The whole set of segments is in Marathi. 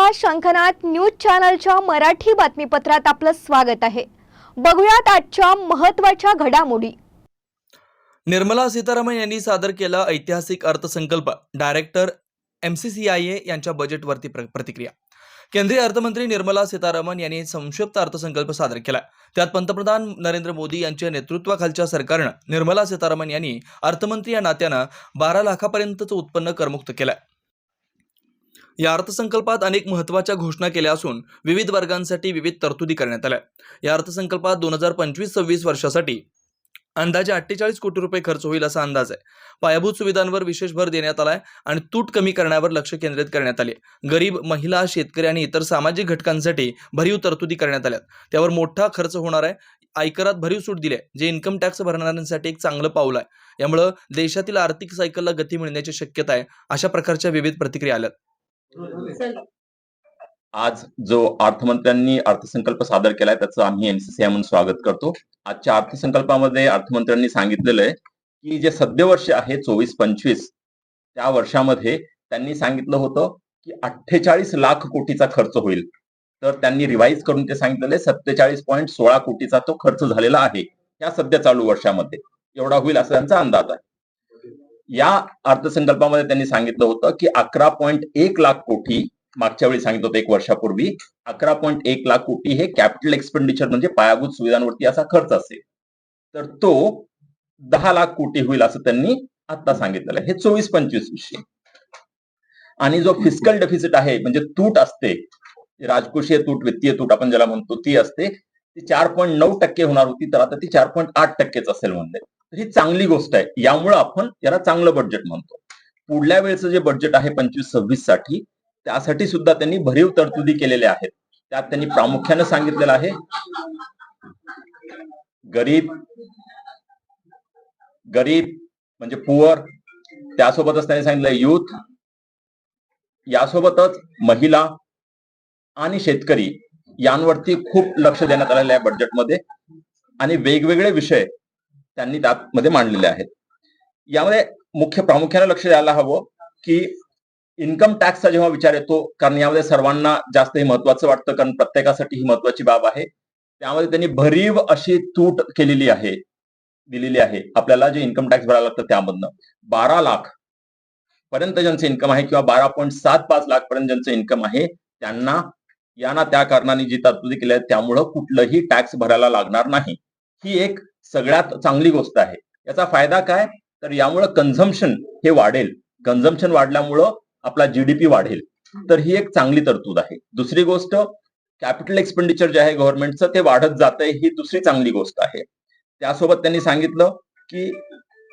नमस्कार, शंखनाद न्यूज चॅनलच्या मराठी बातमीपत्रात आपलं स्वागत आहे। बघूयात आजच्या महत्त्वाच्या घडामोडी। निर्मला सीतारामन यांनी सादर केला ऐतिहासिक अर्थसंकल्प। डायरेक्टर MCCIA यांच्या बजेटवरती प्रतिक्रिया। केंद्रीय अर्थमंत्री निर्मला सीतारामन यांनी संक्षिप्त अर्थसंकल्प सादर केला। त्यात पंतप्रधान नरेंद्र मोदी यांच्या नेतृत्वाखालच्या सरकारनं निर्मला सीतारामन यांनी अर्थमंत्री या नात्यानं 12 लाखापर्यंतचं उत्पन्न करमुक्त केलं। या अर्थसंकल्पात अनेक महत्त्वाच्या घोषणा केल्या असून विविध वर्गांसाठी विविध तरतुदी करण्यात आल्या। या अर्थसंकल्पात 2025-26 वर्षासाठी अंदाजे 48 कोटी रुपये खर्च होईल असा अंदाज आहे। पायाभूत सुविधांवर विशेष भर देण्यात आलाय आणि तूट कमी करण्यावर लक्ष केंद्रित करण्यात आले। गरीब, महिला, शेतकरी आणि इतर सामाजिक घटकांसाठी भरीव तरतुदी करण्यात आल्या। त्यावर मोठा खर्च होणार आहे। आयकरात भरीव सूट दिली आहे, जे इन्कम टॅक्स भरणाऱ्यांसाठी एक चांगलं पाऊल आहे। यामुळे देशातील आर्थिक सायकलला गती मिळण्याची शक्यता आहे। अशा प्रकारच्या विविध प्रतिक्रिया आल्या। आज जो अर्थमंत्र्यांनी अर्थसंकल्प सादर केलाय त्याचं आम्ही MCCI म्हणून स्वागत करतो। आजच्या अर्थसंकल्पामध्ये अर्थमंत्र्यांनी सांगितलेलं आहे की जे सद्य वर्ष आहे 24-25 त्या वर्षामध्ये त्यांनी सांगितलं होतं की 48 लाख कोटीचा खर्च होईल, तर त्यांनी रिवाइज करून ते सांगितलेलं 47.16 कोटीचा तो खर्च झालेला आहे या सध्या चालू वर्षामध्ये। एवढा होईल असा त्यांचा अंदाज आहे। या अर्थसंकल्पामध्ये त्यांनी सांगितलं होतं की 11.1 लाख कोटी, मागच्या वेळी सांगितलं होतं एक वर्षापूर्वी 11.1 लाख कोटी हे कॅपिटल एक्सपेंडिचर म्हणजे पायाभूत सुविधांवरती असा खर्च असेल, तर तो 10 लाख कोटी होईल असं त्यांनी आता सांगितलेलं आहे। हे 24-25 विषय। आणि जो फिस्कल डेफिसिट आहे म्हणजे तूट असते, राजकोषीय तूट, वित्तीय तूट आपण ज्याला म्हणतो, ती असते, ती 4.9% होणार होती, तर आता ती 4.8% असेल म्हणले। तर ही चांगली गोष्ट आहे। यामुळे आपण याला चांगलं बजेट म्हणतो। पुढल्या वेळेचं जे बजेट आहे 25-26 साठी, त्यासाठी सुद्धा त्यांनी भरीव तरतुदी केलेल्या आहेत। त्यात त्यांनी प्रामुख्याने सांगितलेलं आहे गरीब म्हणजे पुअर, त्यासोबतच त्यांनी सांगितलं युथ, यासोबतच महिला आणि शेतकरी यांवरती खूप लक्ष देण्यात आलेलं आहे बजेटमध्ये। आणि वेगवेगळे विषय त्यांनी त्यामध्ये मांडलेले आहेत। यामध्ये मुख्य प्रामुख्याने लक्ष द्यायला हवं की इन्कम टॅक्सचा जेव्हा विचार येतो, कारण यामध्ये सर्वांना जास्त हे महत्वाचं वाटतं, कारण प्रत्येकासाठी ही महत्वाची बाब आहे। त्यामध्ये त्यांनी भरीव अशी तूट केलेली आहे, दिलेली आहे। आपल्याला जे इन्कम टॅक्स भरायला लागतं त्यामधनं 12 लाख पर्यंत ज्यांचं इन्कम आहे किंवा 12.75 लाख पर्यंत ज्यांचं इन्कम आहे, त्यांना या ना त्या कारणाने जी तरतुदी केली आहे त्यामुळं कुठलंही टॅक्स भरायला लागणार नाही। ही एक सगळ्यात चांगली गोष्ट आहे। याचा फायदा काय, तर यामुळे कन्झम्पशन हे वाढेल। कन्झम्पशन वाढल्यामुळं आपला GDP वाढेल, तर ही एक चांगली तरतूद आहे। दुसरी गोष्ट, कॅपिटल एक्सपेंडिचर जे आहे गव्हर्नमेंटचं ते वाढत जातंय, ही दुसरी चांगली गोष्ट आहे। त्यासोबत त्यांनी सांगितलं की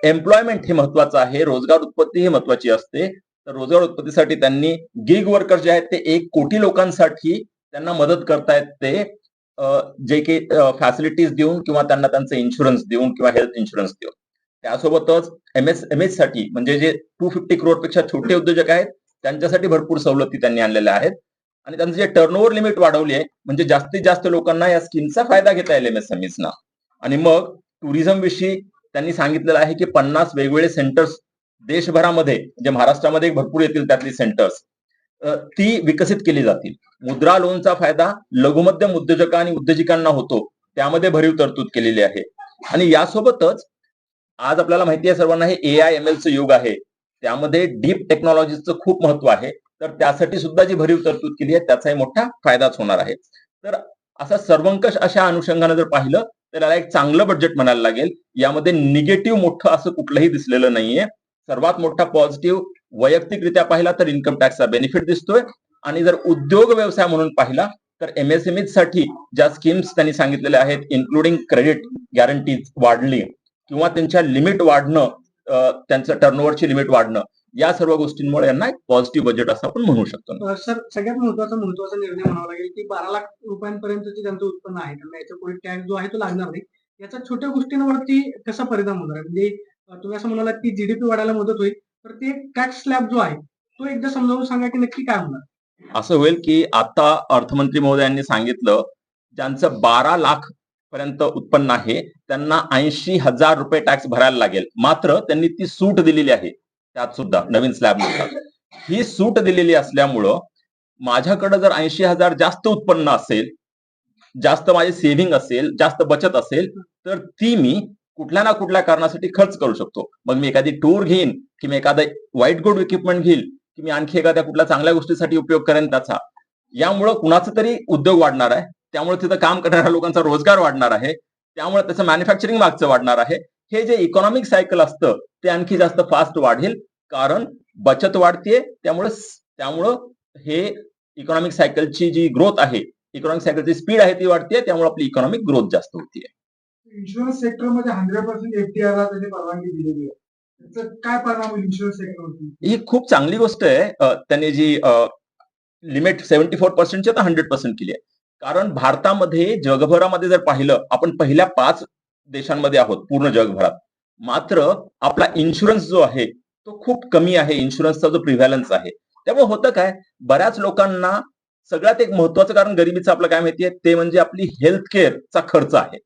एम्प्लॉयमेंट हे महत्वाचं आहे, रोजगार उत्पत्ती ही महत्वाची असते। तर रोजगार उत्पत्तीसाठी त्यांनी गिग वर्कर जे आहेत ते 1 कोटी लोकांसाठी त्यांना मदत करतायत, ते जे काही फॅसिलिटीज देऊन किंवा त्यांना त्यांचं इन्शुरन्स देऊन किंवा हेल्थ इन्शुरन्स देऊन। त्यासोबतच MSME साठी म्हणजे जे 250 करोड पेक्षा छोटे उद्योजक आहेत त्यांच्यासाठी भरपूर सवलती त्यांनी आणलेल्या आहेत। आणि त्यांचं जे टर्नओव्हर लिमिट वाढवली आहे, म्हणजे जास्तीत जास्त लोकांना या स्कीमचा फायदा घेता येईल MSMEs ना। आणि मग टुरिझम विषयी त्यांनी सांगितलेलं आहे की 50 वेगवेगळे सेंटर्स देशभरामध्ये, म्हणजे महाराष्ट्रामध्ये भरपूर येतील त्यातली सेंटर्स, ती विकसित केली जातील। मुद्रा लोनचा फायदा लघुमध्यम उद्योजक आणि उद्योजिकांना होतो, त्यामध्ये भरीव तरतूद केलेली आहे। आणि यासोबतच आज आपल्याला माहिती आहे सर्वांना, हे AI-MLचं युग आहे, त्यामध्ये डीप टेक्नॉलॉजीचं खूप महत्व आहे। तर त्यासाठी सुद्धा जी भरीव तरतूद केली आहे त्याचाही मोठा फायदाच होणार आहे। तर असा सर्वंकष अशा अनुषंगाने जर पाहिलं तर याला एक चांगलं बजेट म्हणायला लागेल। यामध्ये निगेटिव्ह मोठं असं कुठलंही दिसलेलं नाहीये। सर्वात मोठा पॉझिटिव्ह वैयक्तिकरित्या पाहिला तर इन्कम टॅक्सचा बेनिफिट दिसतोय, आणि जर उद्योग व्यवसाय म्हणून पाहिला तर MSMEs साठी ज्या स्कीम्स त्यांनी सांगितलेल्या आहेत, इन्क्लुडिंग क्रेडिट गॅरंटीज वाढली किंवा त्यांच्या लिमिट वाढणं, त्यांचं टर्नओव्हरची लिमिट वाढणं, या सर्व गोष्टींमुळे यांना एक पॉझिटिव्ह बजेट असं आपण म्हणू शकतो। सर, सगळ्यात महत्वाचा निर्णय म्हणावा लागेल की 12 लाख रुपयांपर्यंतचे ज्यांचं उत्पन्न आहे त्यांना याच्या पुढे टॅक्स जो आहे तो लागणार नाही। याचा छोट्या गोष्टींवरती कसा परिणाम होणार आहे, म्हणजे तुम्ही असं म्हणालात की GDP वाढायला मदत होईल, तर ते टॅक्स स्लॅब जो आहे तो एकदा समजावून सांगा की नक्की काय होणार। असं होईल की आता अर्थमंत्री महोदयांनी सांगितलं, ज्यांचं 12 लाख पर्यंत उत्पन्न आहे त्यांना 80,000 रुपये टॅक्स भरायला लागेल। मात्र त्यांनी ती सूट दिलेली आहे, त्यात सुद्धा नवीन स्लॅब नुसार ही सूट दिलेली असल्यामुळं माझ्याकडे जर 80,000 जास्त उत्पन्न असेल, जास्त माझी सेव्हिंग असेल, जास्त बचत असेल, तर ती मी कुठल्या ना कुठल्या कारणासाठी खर्च करू शकतो. मग मी एखादी टूर घेईन, की मी एखादं व्हाईट गुड इक्विपमेंट घेईल, की मी आणखी एखाद्या कुठल्या चांगल्या गोष्टीसाठी उपयोग करेन त्याचा. यामुळं कुणाचा तरी उद्योग वाढणार आहे. त्यामुळे तिथं काम करणाऱ्या लोकांचा रोजगार वाढणार आहे. त्यामुळे त्याचं मॅन्युफॅक्चरिंग मागचं वाढणार आहे. हे जे इकॉनॉमिक सायकल असतं ते आणखी जास्त फास्ट वाढेल. कारण बचत वाढतेय. त्यामुळं हे इकॉनॉमिक सायकलची जी ग्रोथ आहे, इकॉनॉमिक सायकलची स्पीड आहे ती वाढतेय. त्यामुळे आपली इकॉनॉमिक ग्रोथ जास्त होतीये. इन्शुरन्स सेक्टरमध्ये 100% FDI ला त्यांनी परवानगी दिलेली आहे. त्याचा काय परिणाम होईल इन्शुरन्स सेक्टरवरती? ही खूप चांगली गोष्ट आहे. त्यांनी जी लिमिट 74% ची आता 100% केली आहे. कारण भारतामध्ये जगभरामध्ये जर पाहिलं, आपण पहिल्या 5 देशांमध्ये आहोत पूर्ण जगभरात. मात्र आपला इन्शुरन्स जो आहे तो खूप कमी आहे. इन्शुरन्सचा जो प्रिव्हॅलन्स आहे. त्यामुळे होतं काय, बऱ्याच लोकांना सगळ्यात एक महत्वाचं कारण गरिबीचं आपलं काय माहितीये, ते म्हणजे आपली हेल्थ केअरचा खर्च आहे.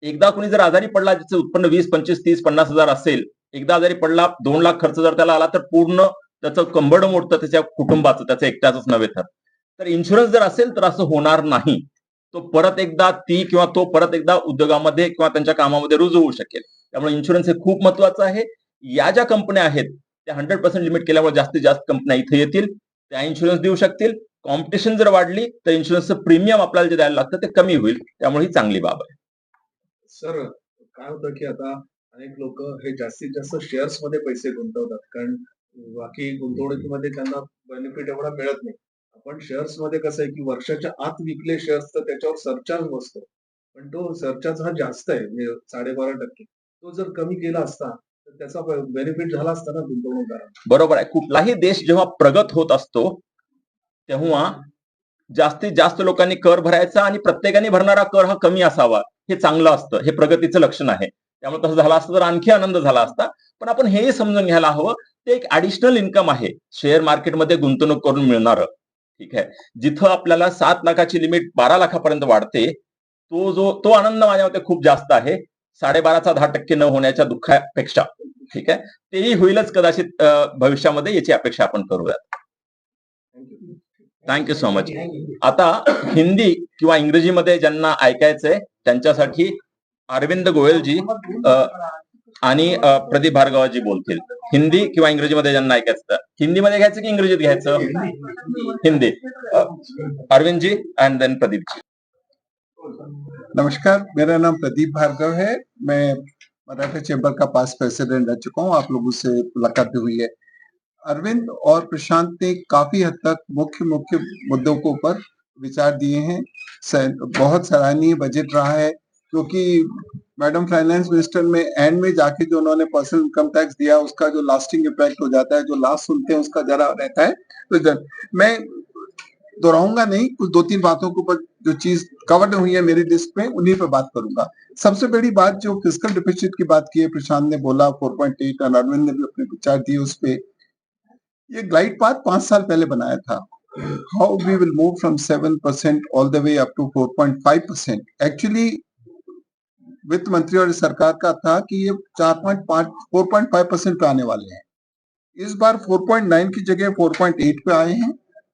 एकदा कोणी जर आजारी पडला, ज्याचं उत्पन्न 20, 25, 30, 50,000 असेल, एकदा आजारी पडला, 2 लाख खर्च जर त्याला आला, तर पूर्ण त्याचं कंबरड मोडतं त्याच्या कुटुंबाचं, त्याचं एकट्याचंच नव्हे तर. तर इन्शुरन्स जर असेल तर असं होणार नाही. तो परत एकदा उद्योगामध्ये किंवा त्यांच्या कामामध्ये रुजू होऊ शकेल. त्यामुळे इन्शुरन्स हे खूप महत्वाचं आहे. या ज्या कंपन्या आहेत त्या 100% लिमिट केल्यामुळे जास्तीत जास्त कंपन्या इथे येतील, त्या इन्शुरन्स देऊ शकतील. कॉम्पिटिशन जर वाढली तर इन्शुरन्सचं प्रीमियम आपल्याला जे द्यायला लागतं ते कमी होईल. त्यामुळे ही चांगली बाब आहे. सर, काय होतं की आता अनेक लोक हे जास्तीत जास्त शेअर्स मध्ये पैसे गुंतवतात, कारण बाकी गुंतवणुकीमध्ये त्यांना बेनिफिट एवढा मिळत नाही. आपण शेअर्स मध्ये कसं आहे की वर्षाच्या आत विकले शेअर्स तर त्याच्यावर सरचार्ज बसतो, पण तो सरचार्ज हा जास्त आहे, म्हणजे 12.5%. तो जर कमी केला असता तर त्याचा बेनिफिट झाला असता ना गुंतवणूकदारांना. बरोबर आहे. कुठलाही देश जेव्हा प्रगत होत असतो तेव्हा जास्तीत जास्त लोकांनी कर भरायचा आणि प्रत्येकाने भरणारा कर हा कमी असावा, हे चांगलं असतं. हे प्रगतीचं लक्षण आहे. त्यामुळे तसं झालं असतं तर आणखी आनंद झाला असता. पण आपण हेही समजून घ्यायला हवं, ते एक ॲडिशनल इन्कम आहे शेअर मार्केटमध्ये गुंतवणूक करून मिळणारं. ठीक आहे. जिथं आपल्याला 7 लाखाची लिमिट 12 लाखापर्यंत वाढते, तो आनंद माझ्या मते खूप जास्त आहे. 12.5चा 10% न होण्याच्या दुःखापेक्षा. ठीक आहे. तेही होईलच कदाचित भविष्यामध्ये, याची अपेक्षा आपण करूयात. Thank you so much. आता हिंदी किंवा इंग्रजीमध्ये ज्यांना ऐकायचंय त्यांच्यासाठी अरविंद गोयलजी आणि प्रदीप भार्गवजी बोलतील. हिंदी किंवा इंग्रजीमध्ये ज्यांना ऐकायचं, हिंदीमध्ये घ्यायचं की इंग्रजीत घ्यायचं? हिंदी. Arvind ji end then Pradeep ji. नमस्कार, मेरा नाम प्रदीप भार्गव है। मैं मराठा चैम्बर का पास्ट प्रेसिडेंट रह चुका हूँ। आप लोगों से मुलाकात भी हुई है। अरविंद और प्रशांत ने काफी हद तक मुख्य मुद्दों के ऊपर विचार दिए हैं। बहुत सराहनीय बजट रहा है, क्योंकि मैडम फाइनेंस मिनिस्टर में एंड में जाके जो उन्होंने पर्सनल इनकम टैक्स दिया, उसका जो लास्टिंग इम्पैक्ट हो जाता है, जो लास्ट सुनते हैं उसका जरा रहता है। तो मैं दोहराऊंगा नहीं, कुछ 2-3 बातों के ऊपर जो चीज कवर्ड हुई है मेरी लिस्ट में, उन्हीं पे बात करूंगा। सबसे बड़ी बात जो फिस्कल डिफिसिट की बात की है, प्रशांत ने बोला 4.8 और अरविंद ने भी अपने विचार दिए उस पे। ये ग्लाइड पाथ 5 साल पहले बनाया था। How we will move from 7% all the way up to 4.5%। Actually वित्त मंत्री और सरकार का था कि ये 4.5% पे आने वाले हैं। इस बार 4.9 की जगह 4.8 पे आए हैं,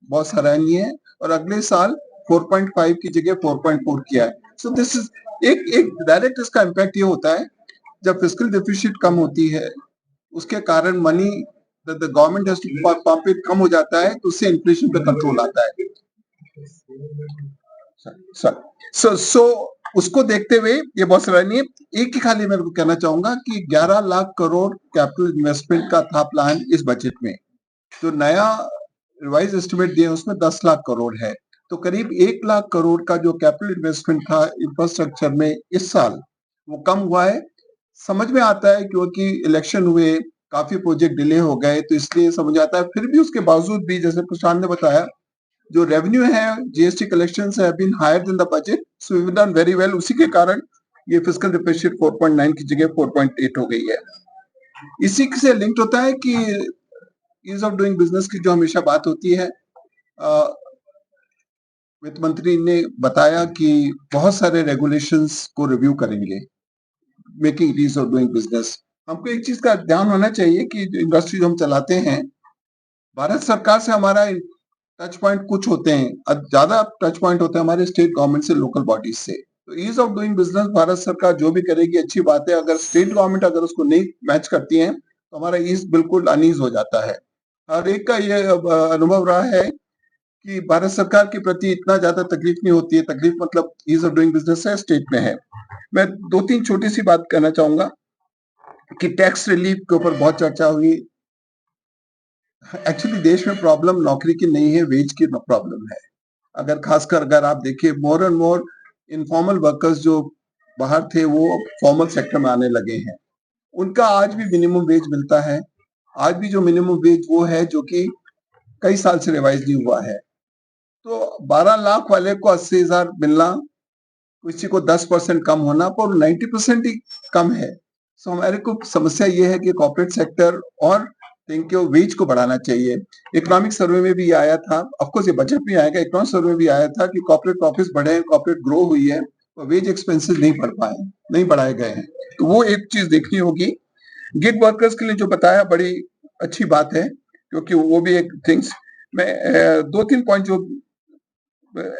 बहुत सराहनीय है। और अगले साल 4.5 की जगह 4.4 किया है। सो दिस इज एक डायरेक्ट इसका इम्पैक्ट ये होता है, जब फिस्कल डेफिसिट कम होती है, उसके कारण money the government has to pump it कम हो जाता है, तो उससे इन्फ्लेशन पे कंट्रोल आता है। सो उसको देखते हुए ये बहुत सराहनीय। एक ही खाली मेरे को कहना चाहूंगा कि 11 लाख करोड़ कैपिटल इन्वेस्टमेंट का था प्लान इस बजट में। जो नया रिवाइज एस्टिमेट दिया उसमें 10 लाख करोड़ है, तो करीब 1 लाख करोड़ का जो कैपिटल इन्वेस्टमेंट था इंफ्रास्ट्रक्चर में इस साल, वो कम हुआ है। समझ में आता है क्योंकि इलेक्शन हुए, काफी प्रोजेक्ट डिले हो गए, तो इसलिए समझ आता है। फिर भी उसके बावजूद भी, जैसे प्रशांत ने बताया, जो रेवेन्यू है, GST collections have been higher than the budget, so we have done very well. उसी के कारण ये फिस्कल डेफिसिट 4.9 की जगह 4.8 हो गई है। इसी से लिंक्ड होता है कि ईज ऑफ डूइंग बिजनेस की जो हमेशा बात होती है, वित्त मंत्री ने बताया कि बहुत सारे रेगुलेशंस को रिव्यू करेंगे, making it ease of doing business. हमको एक चीज का ध्यान होना चाहिए कि इंडस्ट्री जो हम चलाते हैं, भारत सरकार से हमारा टच पॉइंट कुछ होते हैं, ज्यादा टच पॉइंट होते हैं हमारे स्टेट गवर्नमेंट से, लोकल बॉडीज से। तो ईज ऑफ डूइंग बिजनेस भारत सरकार जो भी करेगी अच्छी बात है, अगर स्टेट गवर्नमेंट अगर उसको नहीं मैच करती है तो हमारा ईज बिल्कुल अनईज हो जाता है। हर एक का ये अनुभव रहा है कि भारत सरकार के प्रति इतना ज्यादा तकलीफ नहीं होती है। तकलीफ मतलब ईज ऑफ डूइंग बिजनेस है, स्टेट में है। मैं 2-3 छोटी सी बात कहना चाहूंगा कि टैक्स रिलीफ के ऊपर बहुत चर्चा हुई। एक्चुअली देश में प्रॉब्लम नौकरी की नहीं है, वेज की प्रॉब्लम है। अगर खासकर अगर आप देखिए, more and more informal workers जो बाहर थे वो फॉर्मल सेक्टर में आने लगे हैं। उनका आज भी मिनिमम वेज मिलता है। आज भी जो मिनिमम वेज वो है जो कि कई साल से रिवाइज नहीं हुआ है। तो 12 लाख वाले को 80,000 मिलना, किसी को 10% कम होना, पर 90% ही कम है। सो हमारे को समस्या ये है कि कॉर्पोरेट सेक्टर और इनके वेज को बढ़ाना चाहिए। इकोनॉमिक सर्वे में भी आया था, ऑफ कोर्स ये बजट में आएगा, इकोनॉमिक सर्वे में भी आया था कि कॉर्पोरेट प्रॉफिट्स बढ़े, कॉर्पोरेट ग्रो हुई है और वेज एक्सपेंसेस नहीं बढ़ पाए, नहीं बढ़ाए गए हैं। तो वो एक चीज देखनी होगी। गिग वर्कर्स के लिए जो बताया बड़ी अच्छी बात है, क्योंकि वो भी एक थिंग्स। मैं 2-3 पॉइंट जो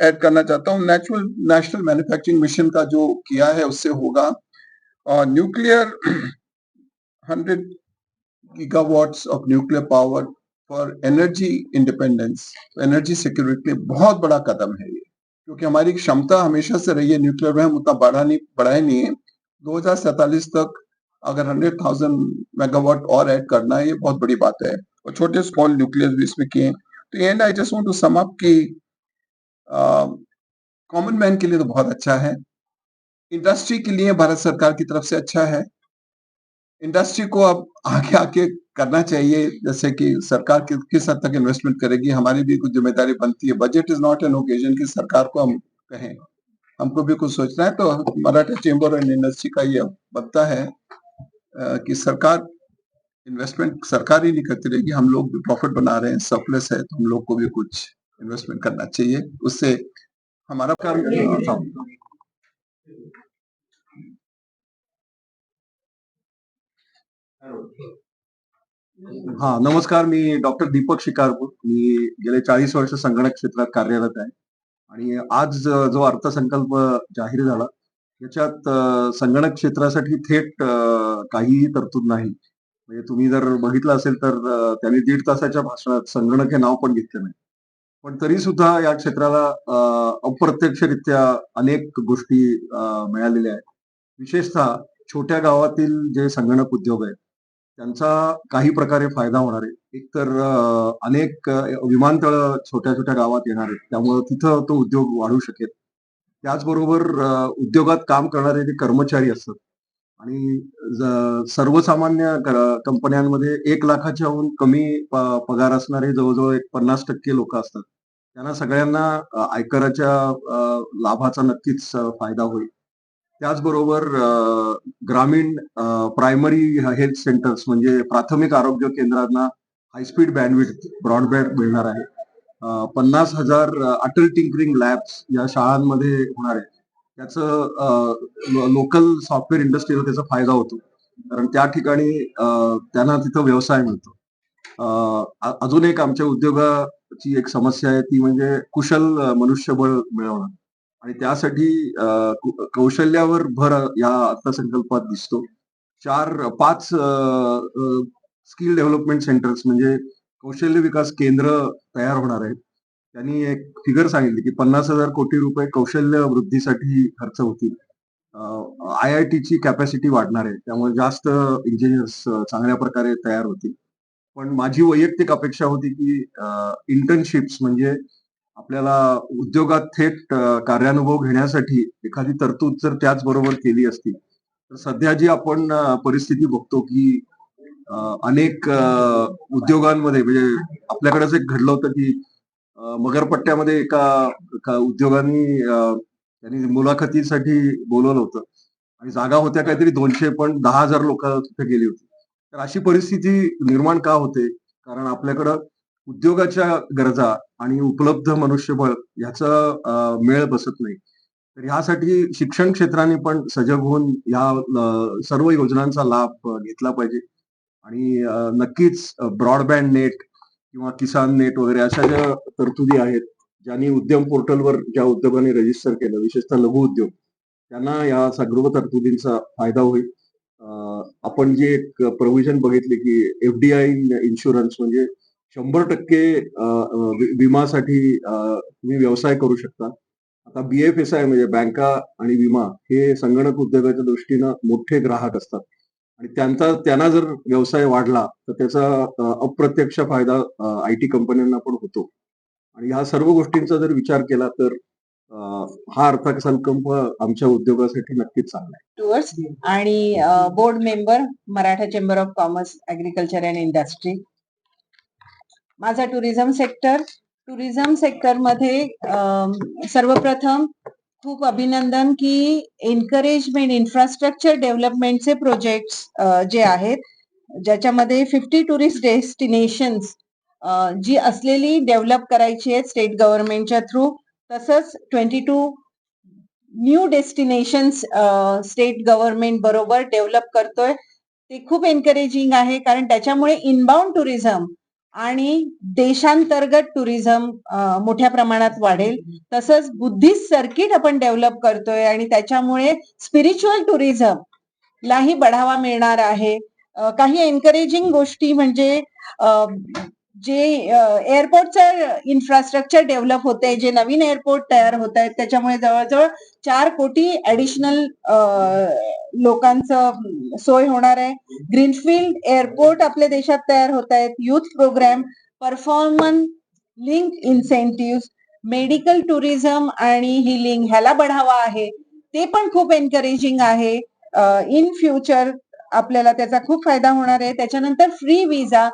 ऐड करना चाहता हूँ। नेशनल मैन्युफैक्चरिंग मिशन का जो किया है उससे होगा, और nuclear 100 gigawatts of nuclear power for energy independence, energy security, बहुत बड़ा कदम है ये, क्योंकि हमारी क्षमता हमेशा से रही है न्यूक्लियर में, हम उतना बढ़ाए नहीं है। 2047 तक अगर 100,000 मेगावाट और ऐड करना है, ये बहुत बड़ी बात है। और छोटे स्मॉल न्यूक्लियर भी इसमें किए। तो and I just want to sum up कि कॉमन मैन के लिए तो बहुत अच्छा है, इंडस्ट्री के लिए भारत सरकार की तरफ से अच्छा है। इंडस्ट्री को अब आगे आके करना चाहिए, जैसे कि सरकार किस हद तक इन्वेस्टमेंट करेगी, हमारी भी कुछ जिम्मेदारी बनती है। Budget is not an occasion कि सरकार को हम कहें, हमको भी कुछ सोचना है। तो मराठा चेंबर एंड इंडस्ट्री का ये बनता है कि सरकार इन्वेस्टमेंट सरकार ही नहीं करती रहेगी, हम लोग भी प्रॉफिट बना रहे हैं, सरप्लस है, तो हम लोग को भी कुछ इन्वेस्टमेंट करना चाहिए, उससे हमारा काम। हा, नमस्कार. मी डॉक्टर दीपक शिकारपूर. मी गेले 40 वर्ष संगणक क्षेत्रात कार्यरत आहे आणि आज जो अर्थसंकल्प जाहीर झाला याच्यात संगणक क्षेत्रासाठी थेट काहीही तरतूद नाही. म्हणजे तुम्ही जर बघितलं असेल तर त्यांनी 1.5 तासाच्या भाषणात संगणक हे नाव पण घेतलं नाही. पण तरी सुद्धा या क्षेत्राला अप्रत्यक्षरित्या अनेक गोष्टी मिळालेल्या आहेत. विशेषतः छोट्या गावातील जे संगणक उद्योग आहेत त्यांचा काही प्रकारे फायदा होणार आहे. एकतर अनेक विमानतळ छोट्या छोट्या गावात येणार आहेत, त्यामुळे तिथं तो उद्योग वाढू शकेल. त्याचबरोबर उद्योगात काम करणारे जे कर्मचारी असतात आणि सर्वसामान्य कंपन्यांमध्ये 1 लाखाच्याहून कमी पगार असणारे जवळजवळ एक 50% लोक असतात. त्यांना सगळ्यांना आयकराच्या लाभाचा नक्कीच फायदा होईल. त्याचबरोबर ग्रामीण प्रायमरी हेल्थ सेंटर्स म्हणजे प्राथमिक आरोग्य केंद्रांना हायस्पीड बँडविड्थ ब्रॉडबँड मिळणार आहे. 50,000 अटल टिंकरिंग लॅब्स या शाळांमध्ये होणार आहे. त्याचं लोकल सॉफ्टवेअर इंडस्ट्रीला त्याचा फायदा होतो, कारण त्या ठिकाणी त्यांना तिथं व्यवसाय मिळतो. अजून एक आमच्या उद्योगाची एक समस्या आहे, ती म्हणजे कुशल मनुष्यबळ मिळवणं आणि त्यासाठी कौशल्यावर भर या अर्थसंकल्पात दिसतो. 4-5 स्किल डेव्हलपमेंट सेंटर्स म्हणजे कौशल्य विकास केंद्र तयार होणार आहेत. त्यांनी एक फिगर सांगितली की 50,000 कोटी रुपये कौशल्य वृद्धीसाठी खर्च होतील. IIT ची कॅपॅसिटी वाढणार आहे, त्यामुळे जास्त इंजिनियर्स चांगल्या प्रकारे तयार होतील. पण माझी वैयक्तिक अपेक्षा होती की इंटर्नशिप्स म्हणजे आपल्याला उद्योगात थेट कार्यानुभव घेण्यासाठी एखादी तरतूद जर त्याचबरोबर केली असती, तर सध्या जी आपण परिस्थिती बघतो की अनेक उद्योगांमध्ये म्हणजे आपल्याकडेच एक घडलं होतं की मगरपट्ट्यामध्ये एका उद्योगांनी त्यांनी मुलाखतीसाठी बोलवलं होतं आणि जागा होत्या काहीतरी 200, पण 10,000 लोक तिथे गेली होती. तर अशी परिस्थिती निर्माण का होते? कारण आपल्याकडं उद्योगाच्या गरजा आणि उपलब्ध मनुष्यबळ याचा मेळ बसत नाही. तर ह्यासाठी शिक्षण क्षेत्राने पण सजग होऊन या सर्व योजनांचा लाभ घेतला पाहिजे आणि नक्कीच ब्रॉडबँड नेट किंवा किसान नेट वगैरे अशा ज्या तरतुदी आहेत, ज्यांनी उद्यम पोर्टलवर ज्या उद्योगांनी रजिस्टर केलं, विशेषतः लघु उद्योग, त्यांना या सर्व तरतुदींचा फायदा होईल. आपण जी एक प्रोव्हिजन बघितली की एफडीआय इन्शुरन्स म्हणजे 100% विमासाठी तुम्ही व्यवसाय करू शकता. आता BFSI म्हणजे बँका आणि विमा हे संगणक उद्योगाच्या दृष्टीनं मोठे ग्राहक असतात आणि त्यांना जर व्यवसाय वाढला तर त्याचा अप्रत्यक्ष फायदा IT कंपन्यांना पण होतो आणि ह्या सर्व गोष्टींचा जर विचार केला तर हा अर्थसंकल्प आमच्या उद्योगासाठी नक्कीच चांगला आहे. टूअर्स आणि board member Maratha chamber of commerce agriculture and industry. माझा टुरिझम सेक्टरमध्ये सर्वप्रथम खूप अभिनंदन की एन्करेजमेंट इन्फ्रास्ट्रक्चर डेव्हलपमेंटचे प्रोजेक्ट्स जे आहेत ज्याच्यामध्ये 50 टुरिस्ट डेस्टिनेशन्स जी असलेली डेव्हलप करायची आहेत स्टेट गव्हर्नमेंटच्या थ्रू, तसंच 22 न्यू डेस्टिनेशन्स स्टेट गव्हर्नमेंट बरोबर डेव्हलप करतोय. ते खूप एनकरेजिंग आहे कारण त्याच्यामुळे इनबाउंड टुरिझम आणि देशांतर्गत टुरिझम मोठ्या प्रमाणात वाढेल. तसंच बुद्धिस्ट सर्किट आपण डेव्हलप करतोय आणि त्याच्यामुळे स्पिरिच्युअल टुरिझम लाही बढावा मिळणार आहे. काही एनकरेजिंग गोष्टी म्हणजे जे एअरपोर्टचं इन्फ्रास्ट्रक्चर डेव्हलप होते, जे नवीन एअरपोर्ट तयार होत आहेत त्याच्यामुळे जवळजवळ 4 कोटी ऍडिशनल लोकांचं सोय होणार आहे. ग्रीनफील्ड एअरपोर्ट आपल्या देशात तयार होत आहेत. Youth programme, performance link incentive, medical tourism आणि हिलिंग ह्याला बढावा आहे. ते पण खूप एनकरेजिंग आहे. इन फ्युचर आपल्याला त्याचा खूप फायदा होणार आहे. त्याच्यानंतर फ्री विजा,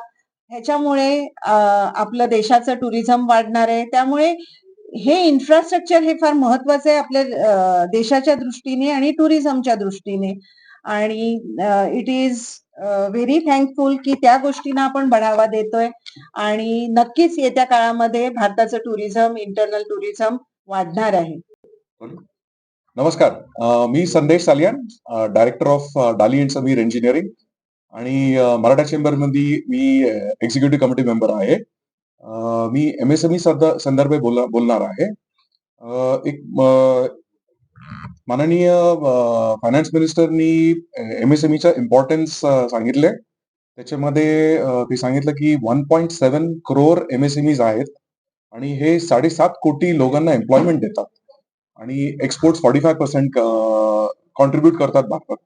ह्याच्यामुळे आपलं देशाचं टुरिझम वाढणार आहे. त्यामुळे हे इन्फ्रास्ट्रक्चर हे फार महत्वाचं आहे आपल्या देशाच्या दृष्टीने आणि टुरिझमच्या दृष्टीने आणि इट इज व्हेरी थँकफुल की त्या गोष्टींना आपण बढावा देतोय आणि नक्कीच येत्या काळामध्ये भारताचं टुरिझम, इंटरनल टुरिझम वाढणार आहे. नमस्कार, मी संदेश सालियान, डायरेक्टर ऑफ डाली अँड समीर इंजिनिअरिंग आणि मराठा चेंबरमध्ये मी एक्झिक्युटिव्ह कमिटी मेंबर आहे. मी MSME संदर्भात बोलणार आहे. एक माननीय फायनान्स मिनिस्टरनी MSMEचा इम्पॉर्टन्स सांगितले. त्याच्यामध्ये ते सांगितलं की 1.7 करोड MSMEs आहेत आणि हे 7.5 कोटी लोकांना एम्प्लॉयमेंट देतात आणि एक्सपोर्ट 45% कॉन्ट्रीब्युट करतात भारतात.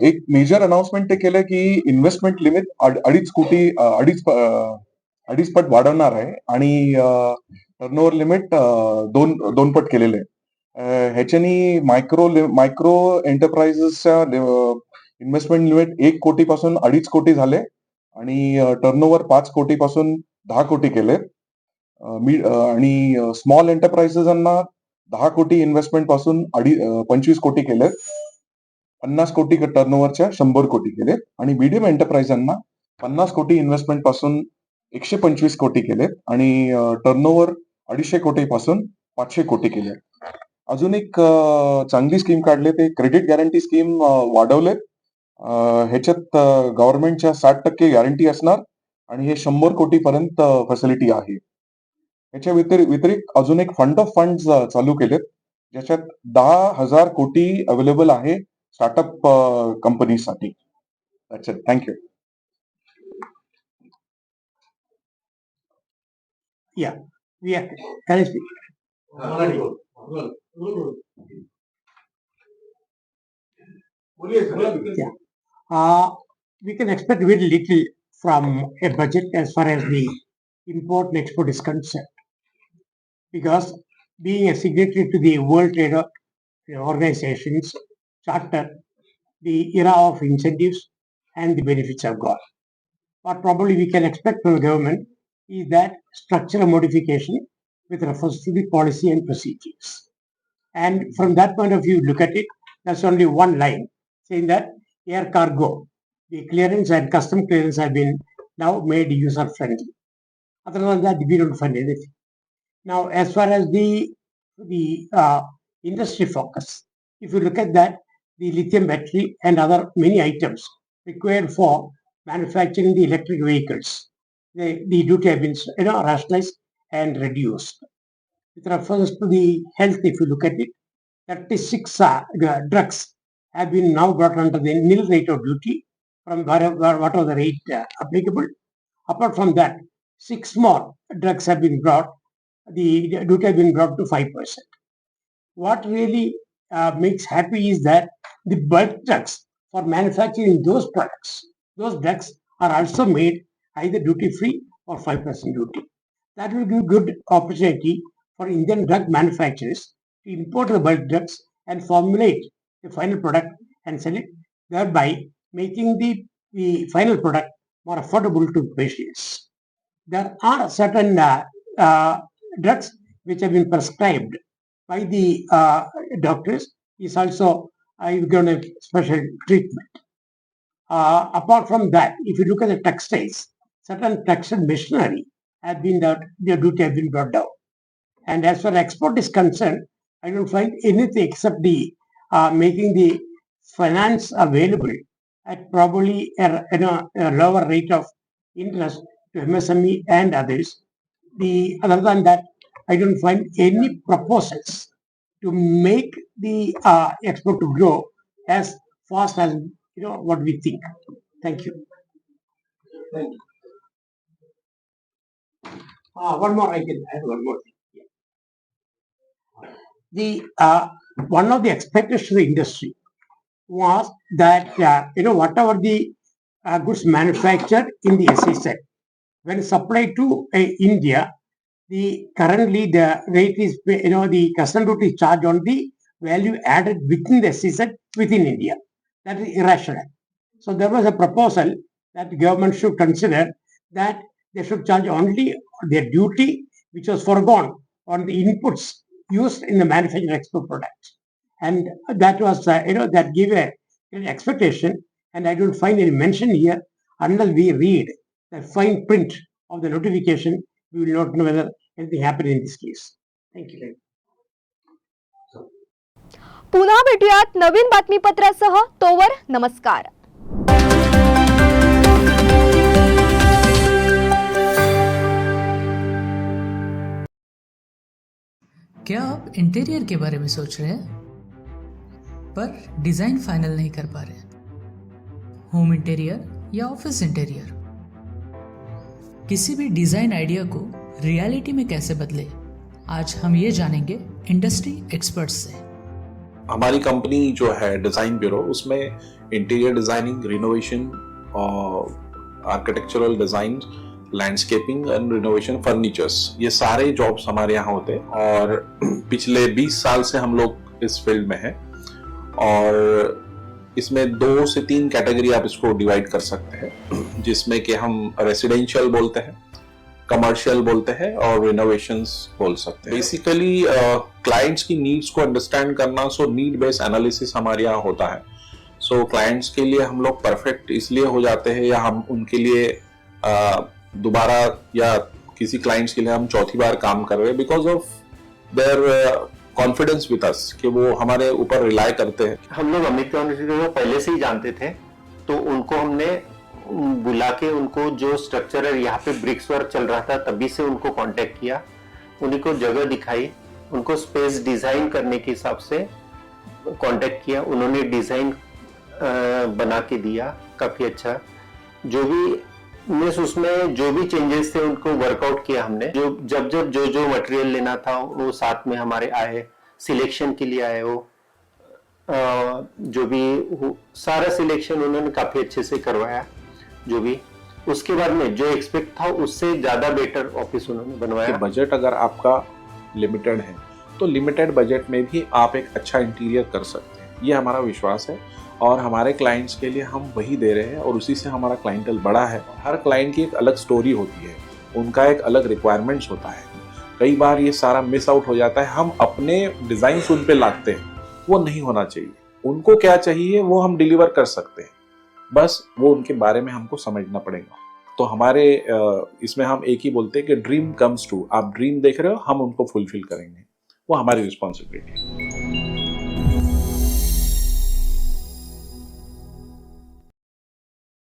एक मेजर अनाउन्समेंट ते केलं की इन्व्हेस्टमेंट लिमिट 2.5 पट वाढवणार आहे आणि टर्नओव्हर लिमिट 2 पट केलेले आहे. ह्याच्यानी मायक्रो एंटरप्राइजेसच्या इन्व्हेस्टमेंट लिमिट 1 कोटी पासून 2.5 कोटी झाले आणि टर्नओव्हर 5 कोटी पासून 10 कोटी केले आणि स्मॉल एंटरप्राइजेसांना 10 कोटी इन्व्हेस्टमेंट पासून 25 कोटी केले. 50 कोटी टर्नओव्हरच्या 100 कोटी केलेत आणि मीडियम एंटरप्राइजांना 50 कोटी इन्व्हेस्टमेंट पासून 125 कोटी केलेत आणि टर्नओव्हर 250 कोटी पासून 500 कोटी केले. अजून एक चांगली स्कीम काढले ते क्रेडिट गॅरंटी स्कीम वाढवलेत. ह्याच्यात गव्हर्नमेंटच्या 60% गॅरंटी असणार आणि हे 100 कोटी पर्यंत फॅसिलिटी आहे. याच्या व्यतिरिक्त अजून एक फंड ऑफ फंड्स चालू केलेत ज्याच्यात 10,000 कोटी अवेलेबल आहे स्टार्टअप कंपनीसाठी. Thank you. We can expect very little from a budget as far as the import and export is concerned, because being a signatory to the World Trade Organization's charter, the era of incentives and the benefits are gone. What probably we can expect from the government is that structural modification with reference to the policy and procedures. And from that point of view, look at it, there's only one line saying that air cargo, the clearance and custom clearance have been now made user friendly. Other than that, we don't find anything. Now, as far as the industry focus, if you look at that, the lithium battery and other many items required for manufacturing the electric vehicles the duty have been rationalized and reduced. With reference to the health, if you look at it, 36 drugs have been now brought under the nil rate of duty from whatever the rate applicable. Apart from that, 6 more drugs have been brought. The duty has been brought to 5%. What really makes happy is that the bulk drugs for manufacturing those products, those drugs are also made either duty free or 5% duty. That will give good opportunity for Indian drug manufacturers to import the bulk drugs and formulate the final product and sell it, thereby making the final product more affordable to patients. There are certain drugs which have been prescribed by the doctors is also given a special treatment. Apart from that, if you look at the textiles, certain textile machinery have been their duty has been brought down. And as far as export is concerned, I don't find anything except the making the finance available at probably a lower rate of interest to MSME and others. Other than that, I don't find any proposals to make the export to grow as fast as what we think. Thank you. One more, I can add one more thing. The one of the expectations of the industry was that whatever the goods manufactured in the SEZ, when supplied to India, currently the rate is the custom duty charge on the value added within the SEZ within India. That is irrational. So there was a proposal that the government should consider that they should charge only their duty which was foregone on the inputs used in the manufactured export products. And that was that gave an expectation, and I don't find any mention here unless we read the fine print of the notification. We will not know whether anything happened in this case. Thank you. पुन्हा भेटूयात नवीन बातमीपत्रासह. तोवर नमस्कार. क्या आप इंटीरियर के बारे में सोच रहे हैं पर डिजाइन फाइनल नहीं कर पा रहे? होम इंटीरियर या ऑफिस इंटीरियर, किसी भी डिजाइन आइडिया को रियलिटी में कैसे बदले, आज हम ये जानेंगे इंडस्ट्री एक्सपर्ट्स से. हमारी कंपनी जो है डिजाइन ब्यूरो, उसमें interior designing, renovation, architectural design, landscaping end renovation, furnitures, ये सारे जॉब्स हमारे यहाँ होते हैं. और पिछले 20 साल से हम लोग इस फील्ड में हैं. और इसमें 2 से 3 कैटेगरी आप इसको डिवाइड कर सकते हैं, जिसमें कि हम रेसिडेंशियल बोलते हैं, कमर्शियल बोलते हैं और रिनोवेशंस बोल सकते हैं. बेसिकली क्लाइंट्स की नीड्स को अंडरस्टैंड करना, सो नीड बेस्ड एनालिसिस हमारे यहाँ होता है. सो क्लाइंट्स के लिए हम लोग परफेक्ट इसलिए हो जाते हैं, या हम उनके लिए दोबारा या किसी क्लाइंट्स के लिए हम चौथी बार काम कर रहे हैं because of their confidence with us, कि वो हमारे ऊपर रिलाई करते हैं. हम लोग अमित को पहले से ही जानते थे, तो उनको हमने बुला के उनको जो स्ट्रक्चर है, यहाँ पे ब्रिक्स वर्क चल रहा था तभी से उनको कांटेक्ट किया, उन्हीं को जगह दिखाई, उनको स्पेस डिजाइन करने के हिसाब से कांटेक्ट किया. उन्होंने डिजाइन बना के दिया काफी अच्छा. जो भी उसमें जो भी चेंजेस थे उनको वर्कआउट किया हमने. जब जो मटेरियल लेना था वो साथ में हमारे आए, सिलेक्शन के लिए आए. वो जो भी सारा सिलेक्शन उन्होंने काफी अच्छे से करवाया. जो भी उसके बाद में जो एक्सपेक्ट था उससे ज्यादा बेटर ऑफिस उन्होंने बनवाया. बजट अगर आपका लिमिटेड है तो लिमिटेड बजट में भी आप एक अच्छा इंटीरियर कर सकते हैं, ये हमारा विश्वास है. और हमारे क्लाइंट्स के लिए हम वही दे रहे हैं और उसी से हमारा क्लाइंटल बड़ा है. हर क्लाइंट की एक अलग स्टोरी होती है, उनका एक अलग रिक्वायरमेंट्स होता है. कई बार ये सारा मिस आउट हो जाता है. हम अपने डिजाइन उन पे लाते हैं, वो नहीं होना चाहिए. उनको क्या चाहिए वो हम डिलीवर कर सकते हैं, बस वो उनके बारे में हमको समझना पड़ेगा. तो हमारे इसमें हम एक ही बोलते हैं कि ड्रीम कम्स ट्रू. आप ड्रीम देख रहे हो, हम उनको फुलफिल करेंगे, वो हमारी रिस्पॉन्सिबिलिटी है.